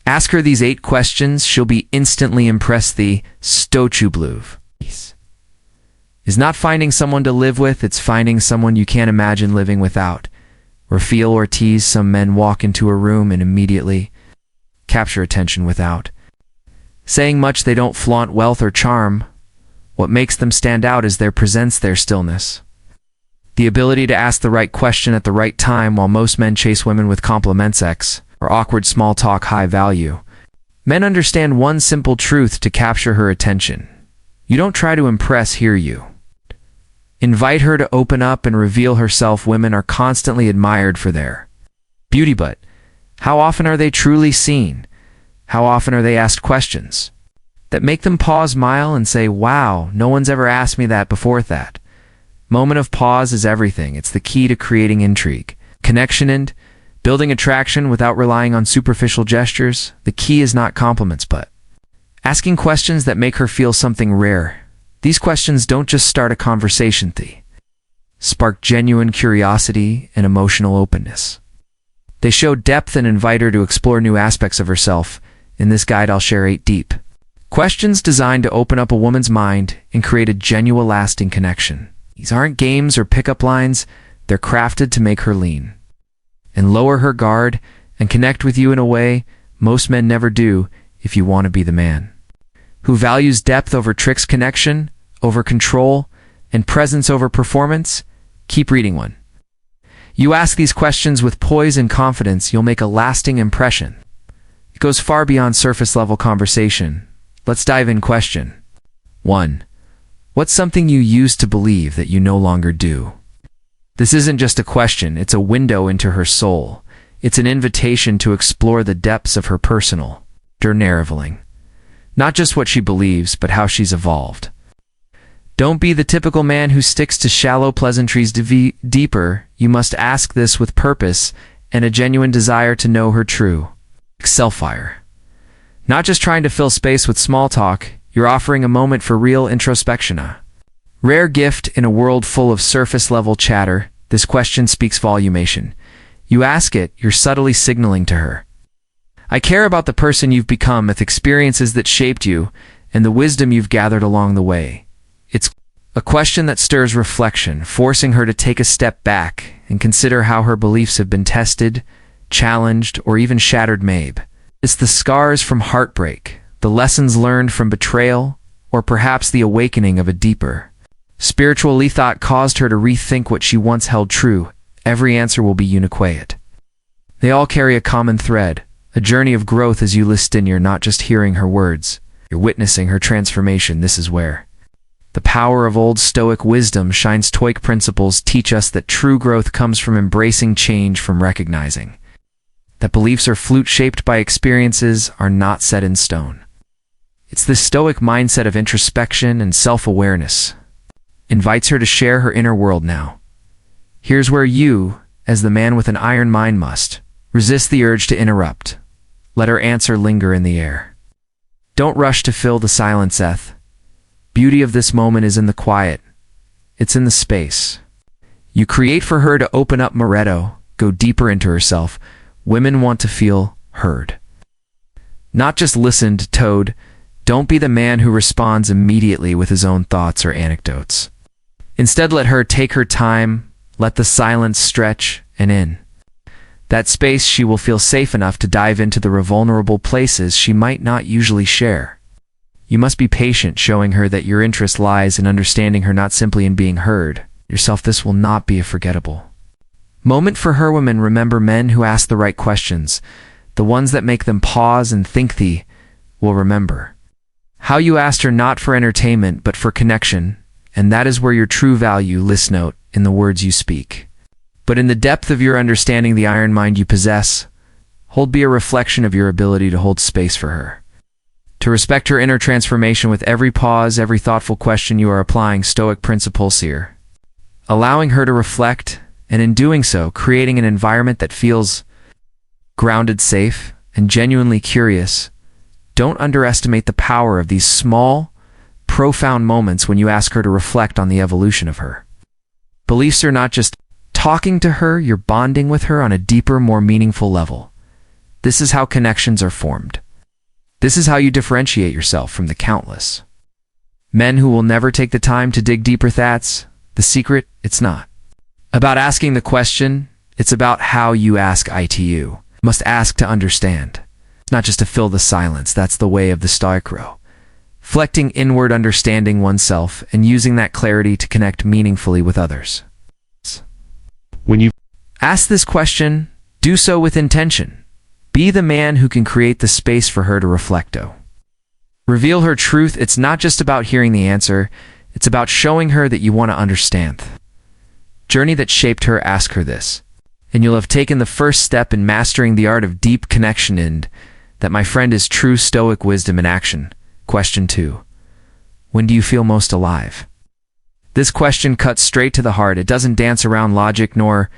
Ask her these 8 questions, she'll be instantly impressed. The Stoic is not finding someone to live with, it's finding someone you can't imagine living without. Or feel or tease. Some men walk into a room and immediately capture attention without saying much. They don't flaunt wealth or charm. What makes them stand out is their presence, their stillness. The ability to ask the right question at the right time. While most men chase women with compliments, sex, or awkward small talk, high value, men understand one simple truth to capture her attention. You don't try to impress, hear you. Invite her to open up and reveal herself. Women are constantly admired for their beauty, but how often are they truly seen? How often are they asked questions that make them pause, smile, and say, wow, no one's ever asked me that before? That moment of pause is everything. It's the key to creating intrigue, connection, and building attraction without relying on superficial gestures. The key is not compliments, but asking questions that make her feel something rare. These questions don't just start a conversation, they spark genuine curiosity and emotional openness. They show depth and invite her to explore new aspects of herself. In this guide, I'll share 8 deep questions designed to open up a woman's mind and create a genuine, lasting connection. These aren't games or pickup lines, they're crafted to make her lean and lower her guard and connect with you in a way most men never do. If you want to be the man who values depth over tricks, connection over control, and presence over performance, keep reading. 1. You ask these questions with poise and confidence, you'll make a lasting impression. It goes far beyond surface-level conversation. Let's dive in. Question 1. What's something you used to believe that you no longer do? This isn't just a question, it's a window into her soul. It's an invitation to explore the depths of her personal narrating. Not just what she believes, but how she's evolved. Don't be the typical man who sticks to shallow pleasantries. Deeper, you must ask this with purpose and a genuine desire to know her true self-fire. Not just trying to fill space with small talk, you're offering a moment for real introspection. A rare gift in a world full of surface-level chatter. This question speaks volume. You ask it, you're subtly signaling to her, I care about the person you've become, with experiences that shaped you, and the wisdom you've gathered along the way. It's a question that stirs reflection, forcing her to take a step back and consider how her beliefs have been tested, challenged, or even shattered. Maybe it's the scars from heartbreak, the lessons learned from betrayal, or perhaps the awakening of a deeper spiritual thought caused her to rethink what she once held true. Every answer will be unique. They all carry a common thread, a journey of growth. As you listen, you're not just hearing her words, you're witnessing her transformation. This is where the power of old Stoic wisdom shines. Stoic principles teach us that true growth comes from embracing change, from recognizing that beliefs are fluid, shaped by experiences, are not set in stone. It's the Stoic mindset of introspection and self-awareness invites her to share her inner world now. Here's where you, as the man with an iron mind, must resist the urge to interrupt. Let her answer linger in the air. Don't rush to fill the silence. Beauty of this moment is in the quiet. It's in the space you create for her to open up. Moretto, go deeper into herself. Women want to feel heard, not just listened to. Don't be the man who responds immediately with his own thoughts or anecdotes. Instead, let her take her time. Let the silence stretch, and in that space she will feel safe enough to dive into the vulnerable places she might not usually share. You must be patient, showing her that your interest lies in understanding her, not simply in being heard yourself. This will not be a forgettable moment for her. Women remember men who ask the right questions, the ones that make them pause and think. They will remember how you asked her, not for entertainment but for connection, and that is where your true value lies, not in the words you speak, but in the depth of your understanding. The iron mind you possess hold be a reflection of your ability to hold space for her, to respect her inner transformation. With every pause, every thoughtful question, you are applying Stoic principles here, allowing her to reflect, and in doing so, creating an environment that feels grounded, safe, and genuinely curious. Don't underestimate the power of these small, profound moments when you ask her to reflect on the evolution of her beliefs. Are not just talking to her, you're bonding with her on a deeper, more meaningful level. This is how connections are formed. This is how you differentiate yourself from the countless men who will never take the time to dig deeper. That's the secret. It's not about asking the question, it's about how you ask it. You must ask to understand, not just to fill the silence. That's the way of the Stoic. Reflecting inward, understanding oneself, and using that clarity to connect meaningfully with others. When you ask this question, do so with intention. Be the man who can create the space for her to reflect. Reveal her truth. It's not just about hearing the answer, it's about showing her that you want to understand. Journey that shaped her. Ask her this, and you'll have taken the first step in mastering the art of deep connection. And that, my friend, is true Stoic wisdom in action. Question 2. When do you feel most alive? This question cuts straight to the heart. It doesn't dance around logic, nor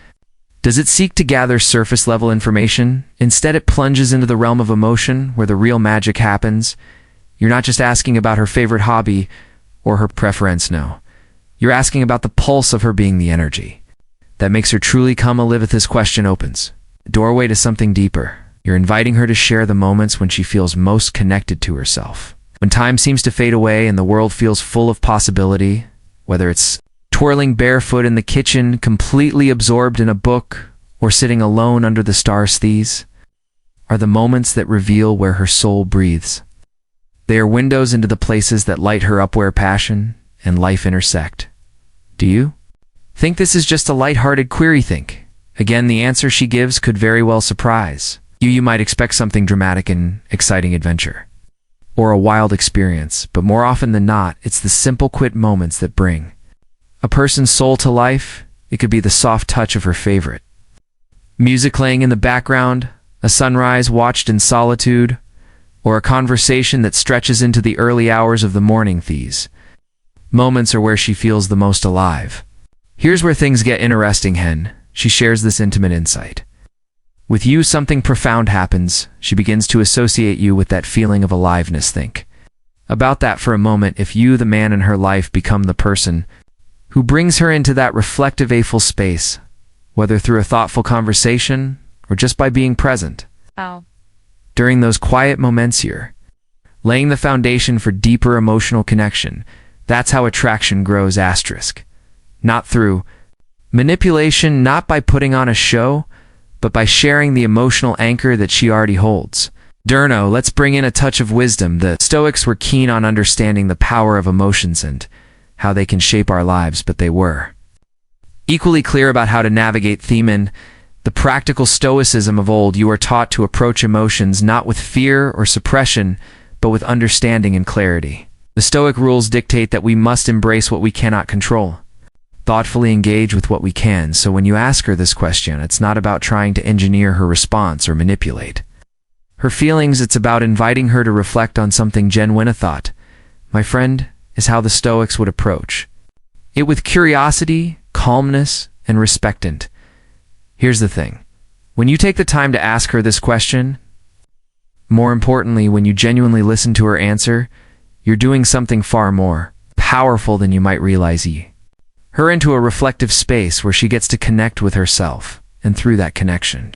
does it seek to gather surface-level information. Instead, it plunges into the realm of emotion, where the real magic happens. You're not just asking about her favorite hobby or her preference, no. You're asking about the pulse of her being, the energy that makes her truly come alive. This question opens a doorway to something deeper. You're inviting her to share the moments when she feels most connected to herself. When time seems to fade away and the world feels full of possibility, whether it's twirling barefoot in the kitchen, completely absorbed in a book, or sitting alone under the stars, these are the moments that reveal where her soul breathes. They are windows into the places that light her up, where passion and life intersect. Do you think this is just a light-hearted query? Think. Again, the answer she gives could very well surprise you. You might expect something dramatic and exciting adventure, or a wild experience, but more often than not, it's the simple, quiet moments that bring a person's soul to life. It could be the soft touch of her favorite music playing in the background, a sunrise watched in solitude, or a conversation that stretches into the early hours of the morning. These moments are where she feels the most alive. Here's where things get interesting. She shares this intimate insight with you. Something profound happens. She begins to associate you with that feeling of aliveness. Think about that for a moment. If you, the man in her life, become the person who brings her into that reflective, awful space, whether through a thoughtful conversation or just by being present. During those quiet moments, you're laying the foundation for deeper emotional connection. That's how attraction grows. Not through manipulation, not by putting on a show, but by sharing the emotional anchor that she already holds. Durno, let's bring in a touch of wisdom. The Stoics were keen on understanding the power of emotions and how they can shape our lives, but they were equally clear about how to navigate them. In the practical stoicism of old, you are taught to approach emotions not with fear or suppression, but with understanding and clarity. The Stoic rules dictate that we must embrace what we cannot control, thoughtfully engage with what we can. So when you ask her this question, it's not about trying to engineer her response or manipulate her feelings. It's about inviting her to reflect on something genuine. A thought, my friend, is how the Stoics would approach it, with curiosity, calmness, and respect. And here's the thing. When you take the time to ask her this question, more importantly, when you genuinely listen to her answer, you're doing something far more powerful than you might realize. Her into a reflective space where she gets to connect with herself, and through that connection,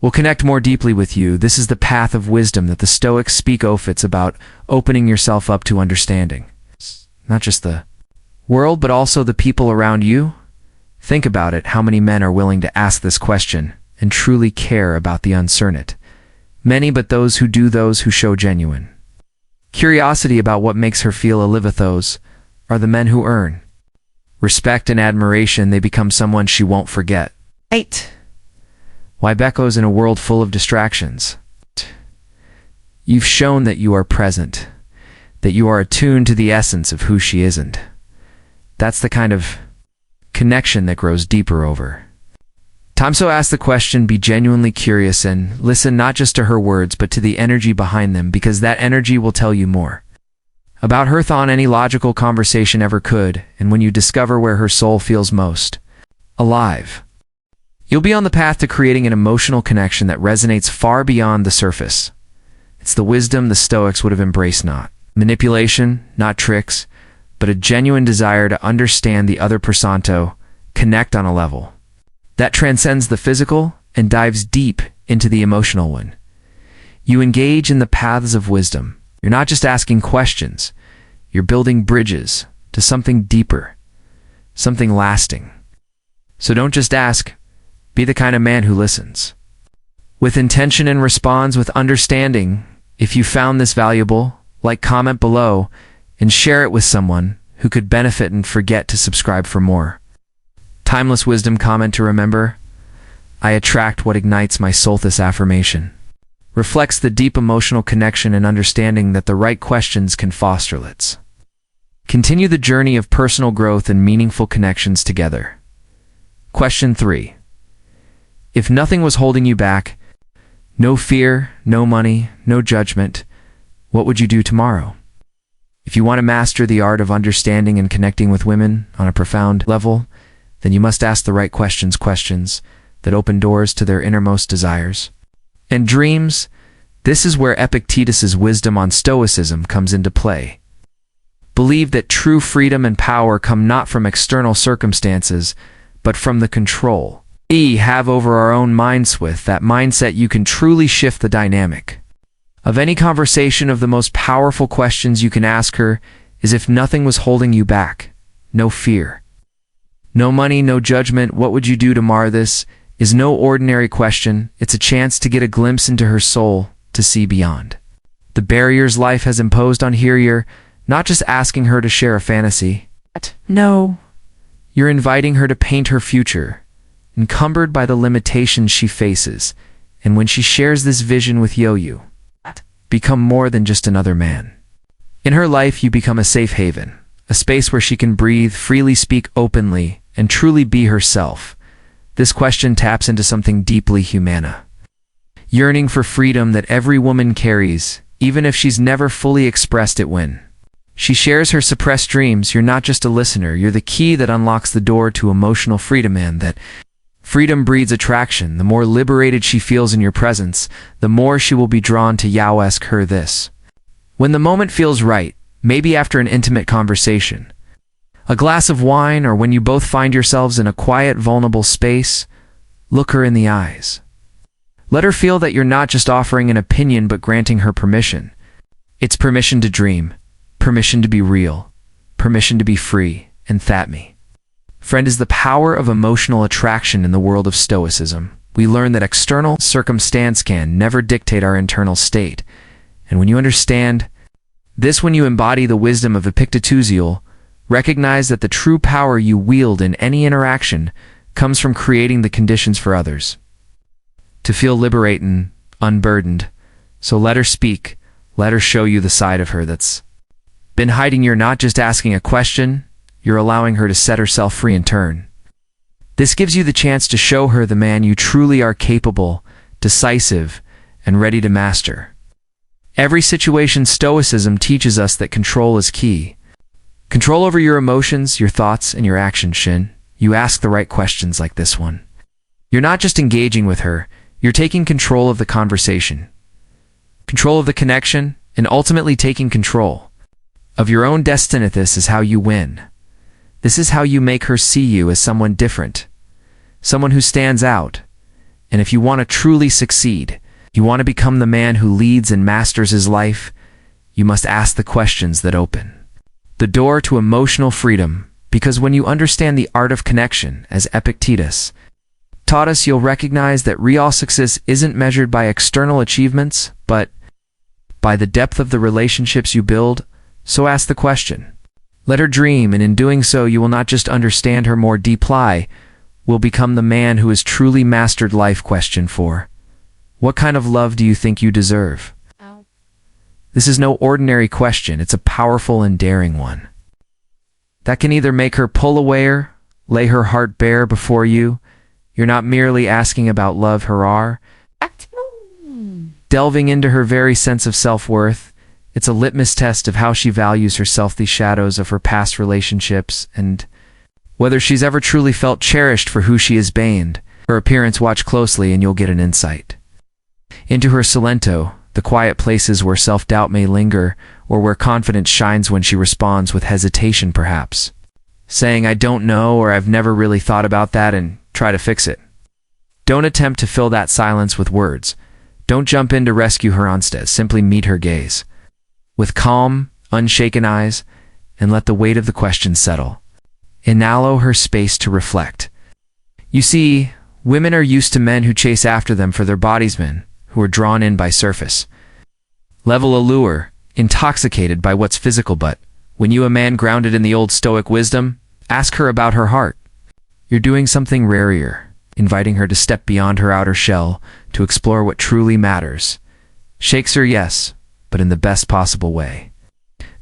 will connect more deeply with you. This is the path of wisdom that the Stoics speak of. It's about opening yourself up to understanding not just the world, but also the people around you. Think about it. How many men are willing to ask this question and truly care about the uncertain? Many, but those who do, those who show genuine curiosity about what makes her feel alive, those are the men who earn respect and admiration. They become someone she won't forget. 8. Why Beckos in a world full of distractions? You've shown that you are present, that you are attuned to the essence of who she isn't. That's the kind of connection that grows deeper over time. So ask the question, be genuinely curious, and listen not just to her words, but to the energy behind them, because that energy will tell you more about her than any logical conversation ever could. And when you discover where her soul feels most alive, you'll be on the path to creating an emotional connection that resonates far beyond the surface. It's the wisdom the Stoics would have embraced, not manipulation, not tricks, but a genuine desire to understand the other person, connect on a level that transcends the physical. and dives deep into the emotional one. You engage in the paths of wisdom. You're not just asking questions, you're building bridges to something deeper, something lasting. So don't just ask, be the kind of man who listens with intention and responds with understanding. If you found this valuable, like, comment below, and share it with someone who could benefit, and forget to subscribe for more. Timeless wisdom comment to remember: I attract what ignites my soul. This affirmation reflects the deep emotional connection and understanding that the right questions can foster. Let's continue the journey of personal growth and meaningful connections together. Question 3. If nothing was holding you back, no fear, no money, no judgment, what would you do tomorrow? If you want to master the art of understanding and connecting with women on a profound level, then you must ask the right questions that open doors to their innermost desires and dreams. This is where Epictetus's wisdom on Stoicism comes into play. Believe that true freedom and power come not from external circumstances, but from the control we have over our own minds. With that mindset, you can truly shift the dynamic of any conversation. Of the most powerful questions you can ask her is, if nothing was holding you back, no fear, no money, no judgment, what would you do tomorrow? This is no ordinary question. It's a chance to get a glimpse into her soul, to see beyond the barriers life has imposed on her. You're not just asking her to share a fantasy. No, you're inviting her to paint her future, encumbered by the limitations she faces. And when she shares this vision with you become more than just another man. In her life, you become a safe haven, a space where she can breathe freely, speak openly, and truly be herself. This question taps into something deeply humana, yearning for freedom that every woman carries, even if she's never fully expressed it. When she shares her suppressed dreams, you're not just a listener, you're the key that unlocks the door to emotional freedom. And that freedom breeds attraction. The more liberated she feels in your presence, the more she will be drawn to you. Ask her this when the moment feels right, maybe after an intimate conversation, a glass of wine, or when you both find yourselves in a quiet, vulnerable space. Look her in the eyes. Let her feel that you're not just offering an opinion, but granting her permission. It's permission to dream, permission to be real, permission to be free. And that, me, friend, is the power of emotional attraction. In the world of Stoicism, we learn that external circumstance can never dictate our internal state. And when you understand this, when you embody the wisdom of Epictetus, you'll recognize that the true power you wield in any interaction comes from creating the conditions for others to feel liberated and unburdened. So let her speak. Let her show you the side of her that's been hiding. You're not just asking a question, you're allowing her to set herself free in turn. This gives you the chance to show her the man you truly are, capable, decisive, and ready to master every situation. Stoicism teaches us that control is key. Control over your emotions, your thoughts, and your actions. You ask the right questions like this one. You're not just engaging with her, you're taking control of the conversation, control of the connection, and ultimately taking control of your own destiny. This is how you win. This is how you make her see you as someone different, someone who stands out. And if you want to truly succeed, you want to become the man who leads and masters his life, you must ask the questions that open the door to emotional freedom. Because when you understand the art of connection, as Epictetus taught us, you'll recognize that real success isn't measured by external achievements, but by the depth of the relationships you build. So ask the question. Let her dream, and in doing so, you will not just understand her more deeply, will become the man who has truly mastered life. Question 4. What kind of love do you think you deserve? This is no ordinary question. It's a powerful and daring one that can either make her pull away or lay her heart bare before you. You're not merely asking about love, her are delving into her very sense of self-worth. It's a litmus test of how she values herself, the shadows of her past relationships, and whether she's ever truly felt cherished for who she is. Banned her appearance. Watch closely and you'll get an insight into her Salento, the quiet places where self-doubt may linger, or where confidence shines when she responds with hesitation, perhaps saying, I don't know, or I've never really thought about that, and try to fix it. Don't attempt to fill that silence with words. Don't jump in to rescue her instead. Simply meet her gaze with calm, unshaken eyes, and let the weight of the question settle. Allow her space to reflect. You see, women are used to men who chase after them for their bodies, men who are drawn in by surface level allure, intoxicated by what's physical. But when you, a man grounded in the old Stoic wisdom, ask her about her heart, you're doing something rarer, inviting her to step beyond her outer shell to explore what truly matters. Shakes her, yes, but in the best possible way.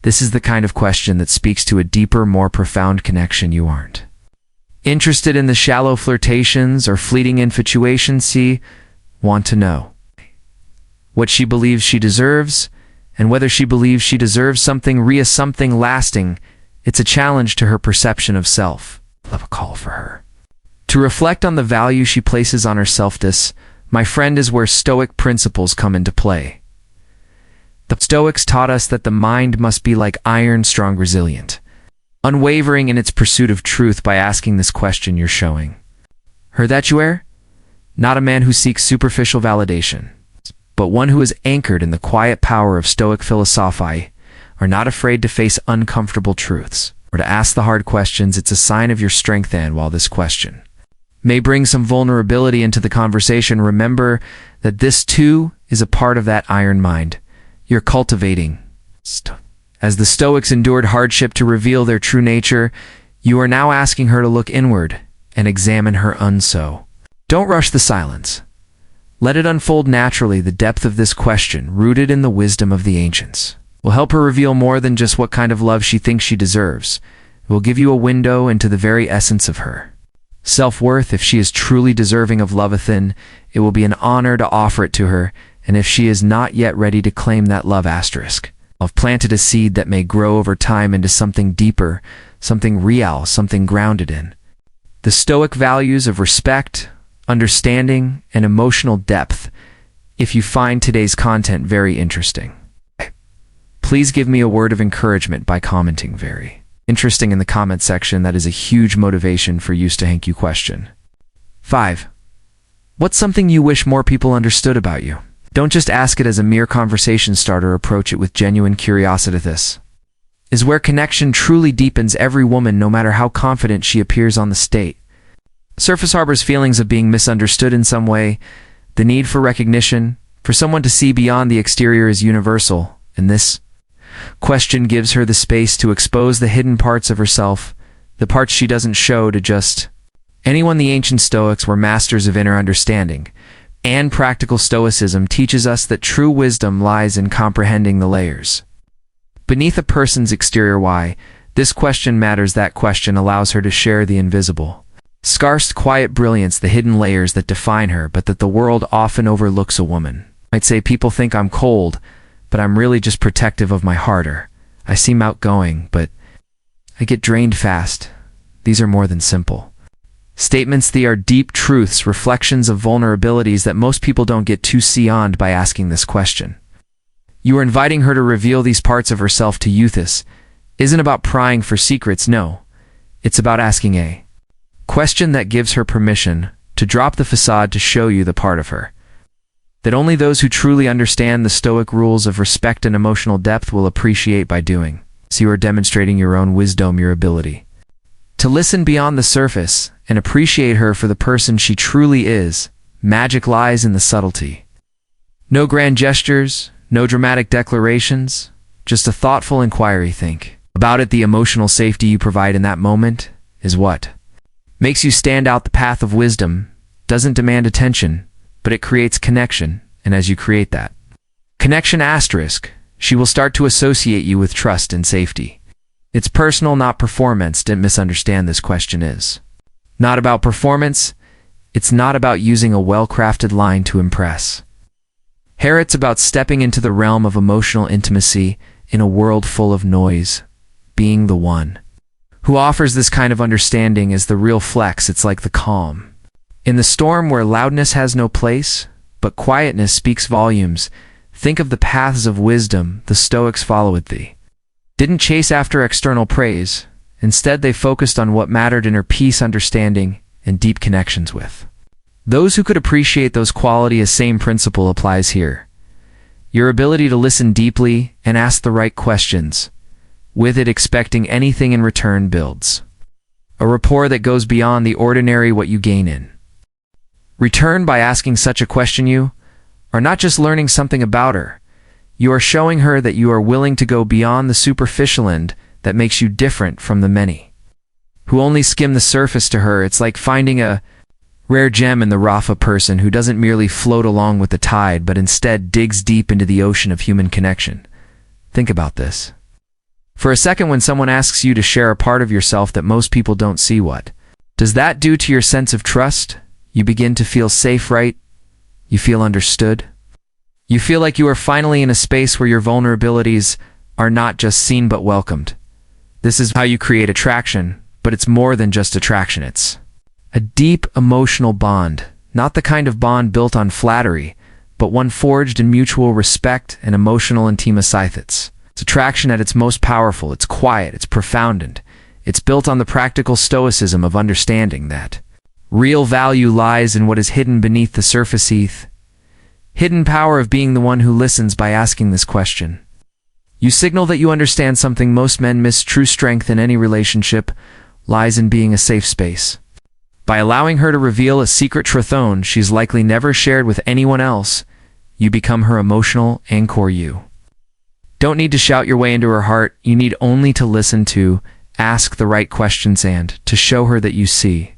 This is the kind of question that speaks to a deeper, more profound connection. You aren't interested in the shallow flirtations or fleeting infatuations. Want to know what she believes she deserves, and whether she believes she deserves something something lasting. It's a challenge to her perception of self. Love a call for her to reflect on the value she places on herself. This, my friend, is where Stoic principles come into play. The Stoics taught us that the mind must be like iron, strong, resilient, unwavering in its pursuit of truth. By asking this question, you're showing her that you are not a man who seeks superficial validation, but one who is anchored in the quiet power of Stoic philosophy, are not afraid to face uncomfortable truths or to ask the hard questions. It's a sign of your strength, and while this question may bring some vulnerability into the conversation, remember that this too is a part of that iron mind you're cultivating. As the Stoics endured hardship to reveal their true nature, you are now asking her to look inward and examine her unso. Don't rush the silence. Let it unfold naturally. The depth of this question, rooted in the wisdom of the ancients, will help her reveal more than just what kind of love she thinks she deserves. It will give you a window into the very essence of her self-worth. If she is truly deserving of love, it will be an honor to offer it to her, and if she is not yet ready to claim that love, I've planted a seed that may grow over time into something deeper, something real, something grounded in the Stoic values of respect, understanding, and emotional depth. If you find today's content very interesting, please give me a word of encouragement by commenting very interesting in the comment section. That is a huge motivation for you to thank you. Question 5. What's something you wish more people understood about you? Don't just ask it as a mere conversation starter. Approach it with genuine curiosity. This is where connection truly deepens. Every woman, no matter how confident she appears on the stage, surface harbors feelings of being misunderstood in some way. The need for recognition, for someone to see beyond the exterior, is universal, and this question gives her the space to expose the hidden parts of herself, the parts she doesn't show to just anyone. The ancient Stoics were masters of inner understanding, and practical Stoicism teaches us that true wisdom lies in comprehending the layers beneath a person's exterior. Why this question matters. That question allows her to share the invisible, scarce, quiet brilliance, the hidden layers that define her, but that the world often overlooks. A woman might say, people think I'm cold, but I'm really just protective of my heart, or I seem outgoing, but I get drained fast. These are more than simple statements. They are deep truths, reflections of vulnerabilities that most people don't get to see beyond. By asking this question, you are inviting her to reveal these parts of herself to you. This isn't about prying for secrets. No, it's about asking a question that gives her permission to drop the facade, to show you the part of her that only those who truly understand the Stoic rules of respect and emotional depth will appreciate. By doing so, you are demonstrating your own wisdom, your ability to listen beyond the surface and appreciate her for the person she truly is. Magic lies in the subtlety. No grand gestures, no dramatic declarations, just a thoughtful inquiry. Think about it. The emotional safety you provide in that moment is what makes you stand out. The path of wisdom doesn't demand attention, but it creates connection, and as you create that connection, she will start to associate you with trust and safety. It's personal, not performance. Don't misunderstand. This question is not about performance. It's not about using a well-crafted line to impress. It's about stepping into the realm of emotional intimacy in a world full of noise. Being the one who offers this kind of understanding is the real flex. It's like the calm in the storm, where loudness has no place, but quietness speaks volumes. Think of the paths of wisdom the Stoics followed. They didn't chase after external praise. Instead, they focused on what mattered: inner peace, understanding, and deep connections with Those who could appreciate those qualities, same principle applies here. Your ability to listen deeply and ask the right questions, with it expecting anything in return, builds a rapport that goes beyond the ordinary. What you gain in return by asking such a question, you are not just learning something about her, you are showing her that you are willing to go beyond the superficial end that makes you different from the many who only skim the surface. To her, it's like finding a rare gem in the rough, a person who doesn't merely float along with the tide, but instead digs deep into the ocean of human connection. Think about this for a second. When someone asks you to share a part of yourself that most people don't see, what does that do to your sense of trust? You begin to feel safe, right? You feel understood. You feel like you are finally in a space where your vulnerabilities are not just seen but welcomed. This is how you create attraction, but it's more than just attraction. It's a deep emotional bond, not the kind of bond built on flattery, but one forged in mutual respect and emotional intimacy. It's attraction at its most powerful. It's quiet, it's profound, and it's built on the practical stoicism of understanding that real value lies in what is hidden beneath the surface. Hidden power of being the one who listens. By asking this question, you signal that you understand something most men miss. True strength in any relationship lies in being a safe space. By allowing her to reveal a secret truth she's likely never shared with anyone else, you become her emotional anchor. You don't need to shout your way into her heart. You need only to listen, to ask the right questions, and to show her that you see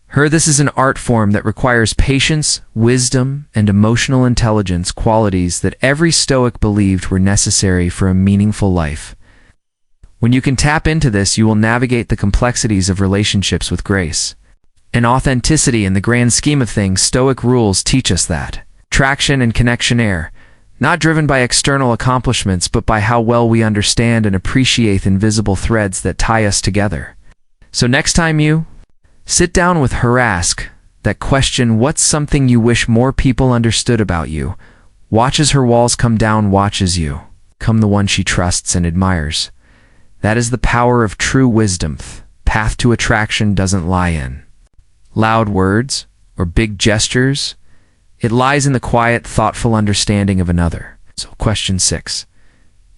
her. This is an art form that requires patience, wisdom, and emotional intelligence, qualities that every Stoic believed were necessary for a meaningful life. When you can tap into this, you will navigate the complexities of relationships with grace and authenticity. In the grand scheme of things, Stoic rules teach us that traction and connection are not driven by external accomplishments, but by how well we understand and appreciate invisible threads that tie us together. So next time you sit down with her, ask that question: what's something you wish more people understood about you? Watch as her walls come down, watch as you become the one she trusts and admires. That is the power of true wisdom. Path to attraction doesn't lie in loud words or big gestures. It lies in the quiet, thoughtful understanding of another. So question 6.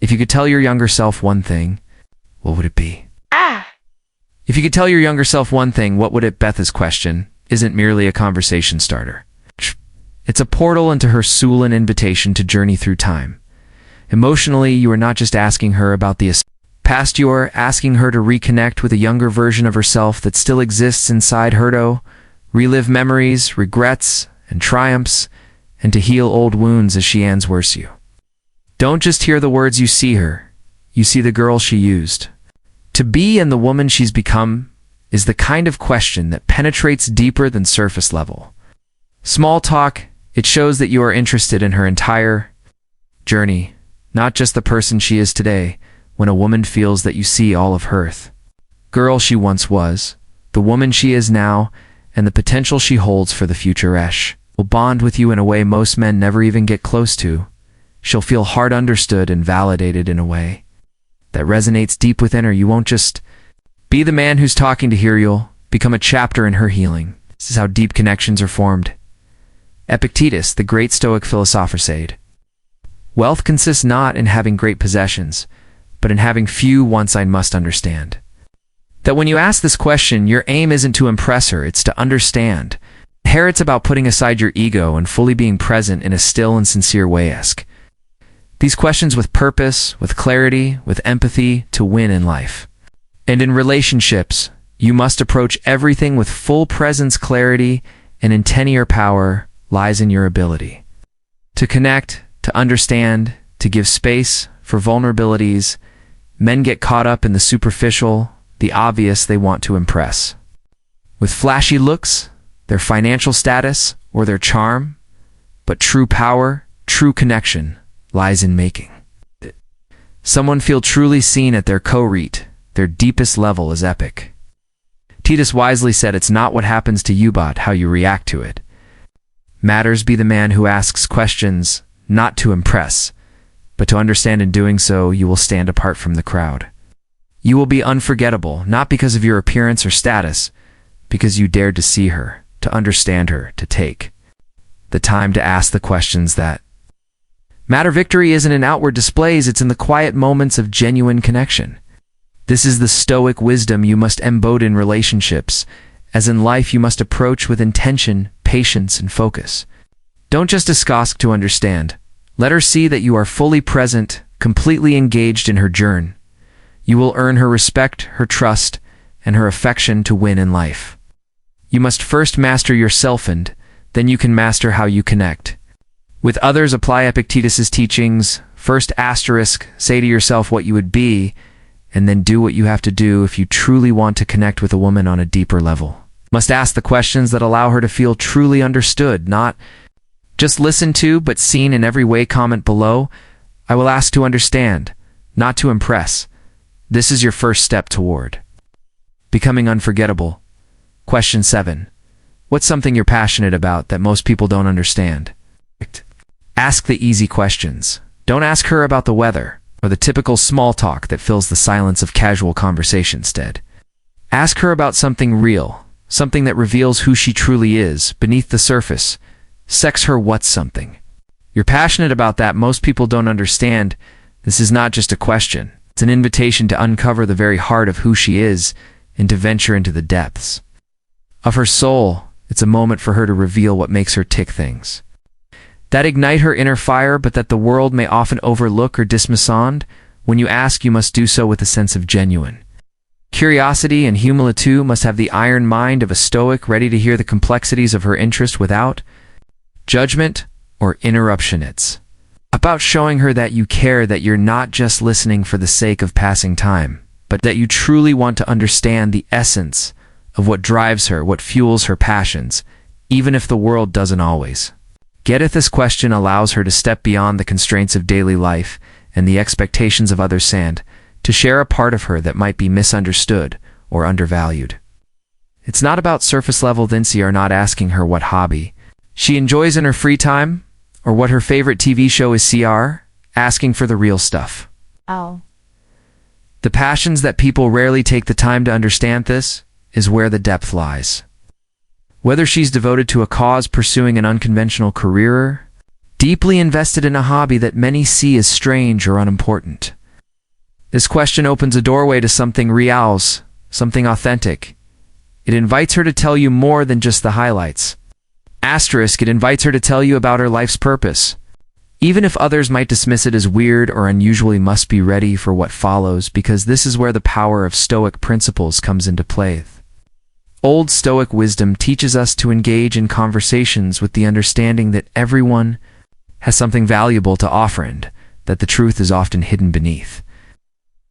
If you could tell your younger self one thing, what would it be? If you could tell your younger self one thing, what would it be? Beth's question isn't merely a conversation starter. It's a portal into her soul, an invitation to journey through time. Emotionally, you are not just asking her about the past, you are asking her to reconnect with a younger version of herself that still exists inside her, to relive memories, regrets, and triumphs, and to heal old wounds as she answers you. Don't just hear the words, you see her. You see the girl she used to be, and the woman she's become. Is the kind of question that penetrates deeper than surface level small talk. It shows that you are interested in her entire journey, not just the person she is today. When a woman feels that you see all of her, girl she once was, the woman she is now, and the potential she holds for the future, will bond with you in a way most men never even get close to. She'll feel hard understood and validated in a way that resonates deep within her. You won't just be the man who's talking to her, you'll become a chapter in her healing. This is how deep connections are formed. Epictetus, the great Stoic philosopher, said, "Wealth consists not in having great possessions, but in having few. Once I must understand." That when you ask this question, your aim isn't to impress her, it's to understand. Here it's about putting aside your ego and fully being present in a still and sincere way. Ask these questions with purpose, with clarity, with empathy, to win in life. And in relationships, you must approach everything with full presence, clarity, and intent. Your power lies in your ability to connect, to understand, to give space for vulnerabilities. Men get caught up in the superficial, the obvious. They want to impress with flashy looks, their financial status, or their charm. But true power, true connection, lies in making someone feel truly seen at their core. Their deepest level is epic. Titus wisely said, "It's not what happens to you, but how you react to it matters." Be the man who asks questions, not to impress, but to understand. In doing so, you will stand apart from the crowd. You will be unforgettable, not because of your appearance or status, because you dared to see her to understand her, to take the time to ask the questions that matter. Victory isn't in outward displays, it's in the quiet moments of genuine connection. This is the Stoic wisdom you must embody in relationships. As in life, you must approach with intention, patience, and focus. Don't just ask to understand. Let her see that you are fully present, completely engaged in her journey. You will earn her respect, her trust, and her affection to win in life. You must first master yourself, and then you can master how you connect with others. Apply Epictetus's teachings. First asterisk, say to yourself what you would be, and then do what you have to do if you truly want to connect with a woman on a deeper level. Must ask the questions that allow her to feel truly understood, not just listened to, but seen in every way. Comment below. I will ask to understand, not to impress. This is your first step toward becoming unforgettable. Question 7. What's something you're passionate about that most people don't understand? Ask the easy questions. Don't ask her about the weather or the typical small talk that fills the silence of casual conversation. Instead, ask her about something real, something that reveals who she truly is beneath the surface. Sex her what's something you're passionate about that most people don't understand. This is not just a question. It's an invitation to uncover the very heart of who she is and to venture into the depths of her soul. It's a moment for her to reveal what makes her tick, things that ignite her inner fire, but that the world may often overlook or dismiss. When you ask, you must do so with a sense of genuine curiosity, and humility. Must have the iron mind of a Stoic, ready to hear the complexities of her interest without judgment or interruption. It's about showing her that you care, that you're not just listening for the sake of passing time, but that you truly want to understand the essence of what drives her, what fuels her passions, even if the world doesn't always get it. This question allows her to step beyond the constraints of daily life and the expectations of others, and to share a part of her that might be misunderstood or undervalued. It's not about surface level things. You are not asking her what hobby she enjoys in her free time or what her favorite TV show is. CR asking for the real stuff. Oh. The passions that people rarely take the time to understand. This is where the depth lies. Whether she's devoted to a cause, pursuing an unconventional career, deeply invested in a hobby that many see as strange or unimportant. This question opens a doorway to something real, something authentic. It invites her to tell you more than just the highlights. Asterisk, it invites her to tell you about her life's purpose. Even if others might dismiss it as weird or unusual, you must be ready for what follows, because this is where the power of Stoic principles comes into play. Old Stoic wisdom teaches us to engage in conversations with the understanding that everyone has something valuable to offer, and that the truth is often hidden beneath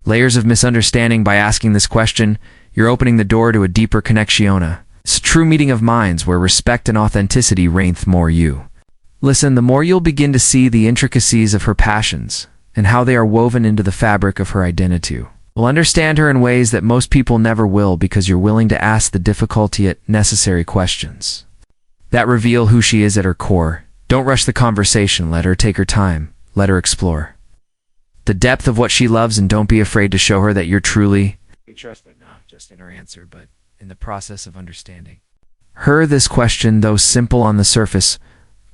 layers of misunderstanding. By asking this question, you're opening the door to a deeper connection. It's a true meeting of minds where respect and authenticity reign. The more you listen, the more you'll begin to see the intricacies of her passions and how they are woven into the fabric of her identity. You'll understand her in ways that most people never will, because you're willing to ask the difficult yet necessary questions that reveal who she is at her core. Don't rush the conversation. Let her take her time. Let her explore the depth of what she loves, and don't be afraid to show her that you're truly interested, not just in her answer, but in the process of understanding her. This question, though simple on the surface,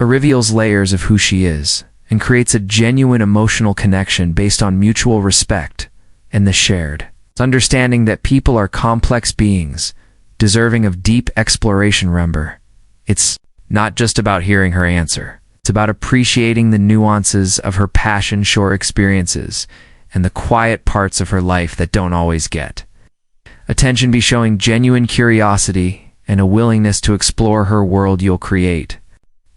reveals layers of who she is and creates a genuine emotional connection based on mutual respect and the shared understanding that people are complex beings, deserving of deep exploration. Remember, it's not just about hearing her answer. It's about appreciating the nuances of her passion-shore experiences and the quiet parts of her life that don't always get attention. Be showing genuine curiosity and a willingness to explore her world. You'll create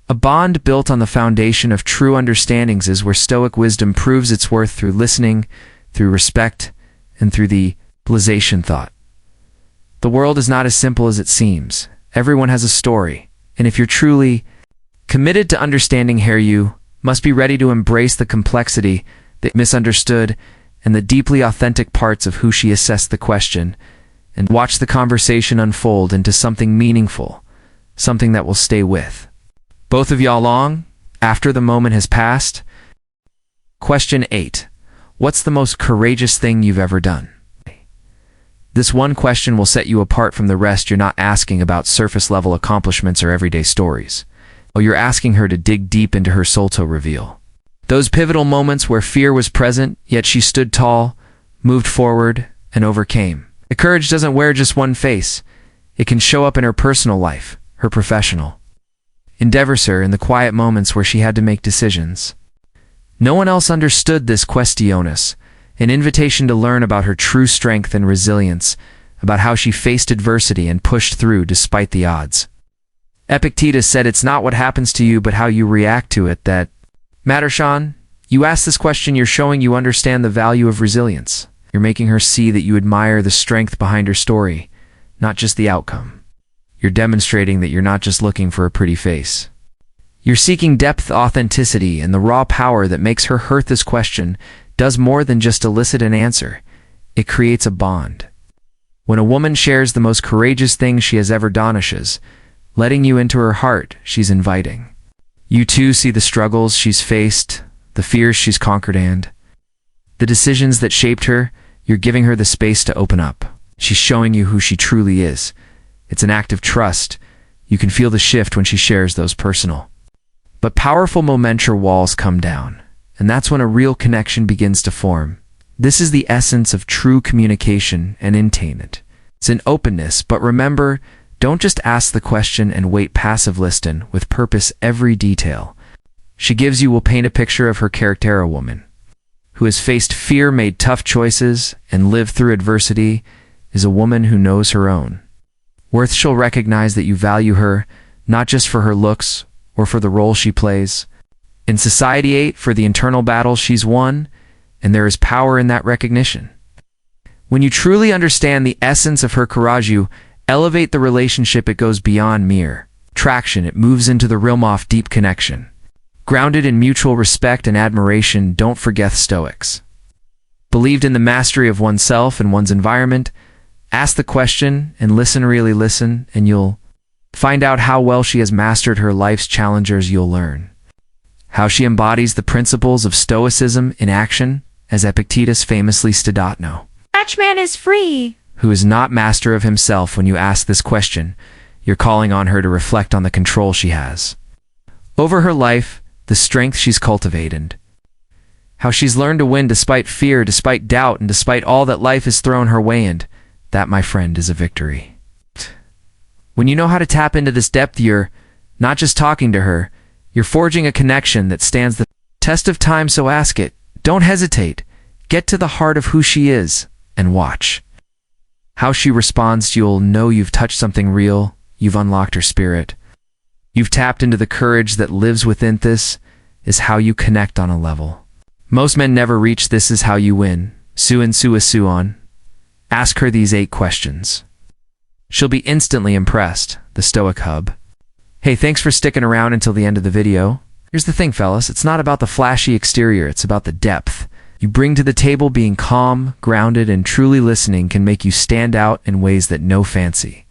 a bond built on the foundation of true understandings, is where Stoic wisdom proves its worth, through listening, through respect, and through the realization thought. The world is not as simple as it seems. Everyone has a story, and if you're truly committed to understanding her, you must be ready to embrace the complexity, the misunderstood, and the deeply authentic parts of who she is. Assess the question and watch the conversation unfold into something meaningful, something that will stay with both of y'all long after the moment has passed. Question 8. What's the most courageous thing you've ever done? This one question will set you apart from the rest. You're not asking about surface-level accomplishments or everyday stories. Oh, you're asking her to dig deep into her soul to reveal. Those pivotal moments where fear was present, yet she stood tall, moved forward, and overcame. The courage doesn't wear just one face. It can show up in her personal life, her professional endeavors, in the quiet moments where she had to make decisions. No one else understood this questiones, an invitation to learn about her true strength and resilience, about how she faced adversity and pushed through despite the odds. Epictetus said, "It's not what happens to you, but how you react to it that matters." Sean, you ask this question, you're showing you understand the value of resilience. You're making her see that you admire the strength behind her story, not just the outcome. You're demonstrating that you're not just looking for a pretty face. You're seeking depth, authenticity, and the raw power that makes her hearth. This question does more than just elicit an answer. It creates a bond. When a woman shares the most courageous thing she has ever done, letting you into her heart, she's inviting. You too see the struggles she's faced, the fears she's conquered, and the decisions that shaped her. You're giving her the space to open up. She's showing you who she truly is. It's an act of trust. You can feel the shift when she shares those personal but powerful moments. Walls come down, and that's when a real connection begins to form. This is the essence of true communication and intent. It's an openness, but remember, don't just ask the question and wait. Passive listen with purpose. Every detail she gives you will paint a picture of her character. A woman who has faced fear, made tough choices, and lived through adversity is a woman who knows her own worth. She'll recognize that you value her, not just for her looks or for the role she plays in society, for the internal battle she's won, and there is power in that recognition. When you truly understand the essence of her courage, you elevate the relationship. It goes beyond mere traction. It moves into the realm of deep connection, grounded in mutual respect and admiration. Don't forget, Stoics believed in the mastery of oneself and one's environment. Ask the question and listen, really listen, and you'll find out how well she has mastered her life's challenges. You'll learn how she embodies the principles of Stoicism in action, as Epictetus famously stated, "No such man is free who is not master of himself." When you ask this question, you're calling on her to reflect on the control she has over her life, the strength she's cultivated, how she's learned to win despite fear, despite doubt, and despite all that life has thrown her way. And that, my friend, is a victory. When you know how to tap into this depth, you're not just talking to her, you're forging a connection that stands the test of time. So ask it. Don't hesitate. Get to the heart of who she is and watch how she responds. You'll know you've touched something real. You've unlocked her spirit. You've tapped into the courage that lives within. This is how you connect on a level most men never reach. This is how you win. Suan. Ask her these 8 questions. She'll be instantly impressed. The Stoic Hub. Hey, thanks for sticking around until the end of the video. Here's the thing, fellas. It's not about the flashy exterior. It's about the depth you bring to the table. Being calm, grounded, and truly listening can make you stand out in ways that no fancy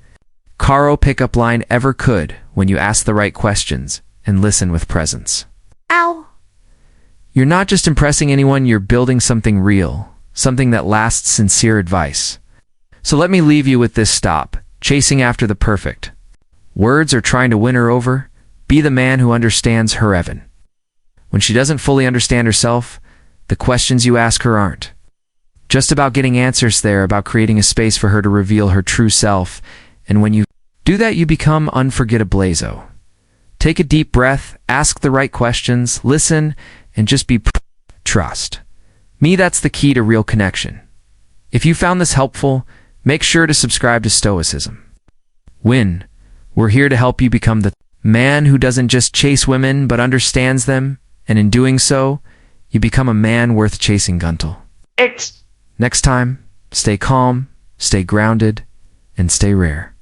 Caro pickup line ever could. When you ask the right questions and listen with presence. Ow! You're not just impressing anyone, you're building something real, something that lasts. Sincere advice. So let me leave you with this. Stop chasing after the perfect words or trying to win her over. Be the man who understands her. Evan. When she doesn't fully understand herself, the questions you ask her aren't just about getting answers. They're about creating a space for her to reveal her true self. And when you do that, you become unforgettable. Take a deep breath, ask the right questions, listen, and just be trust me. That's the key to real connection. If you found this helpful, make sure to subscribe to Stoicism. We're here to help you become the man who doesn't just chase women, but understands them, and in doing so, you become a man worth chasing. Guntle. Next time, stay calm, stay grounded, and stay rare.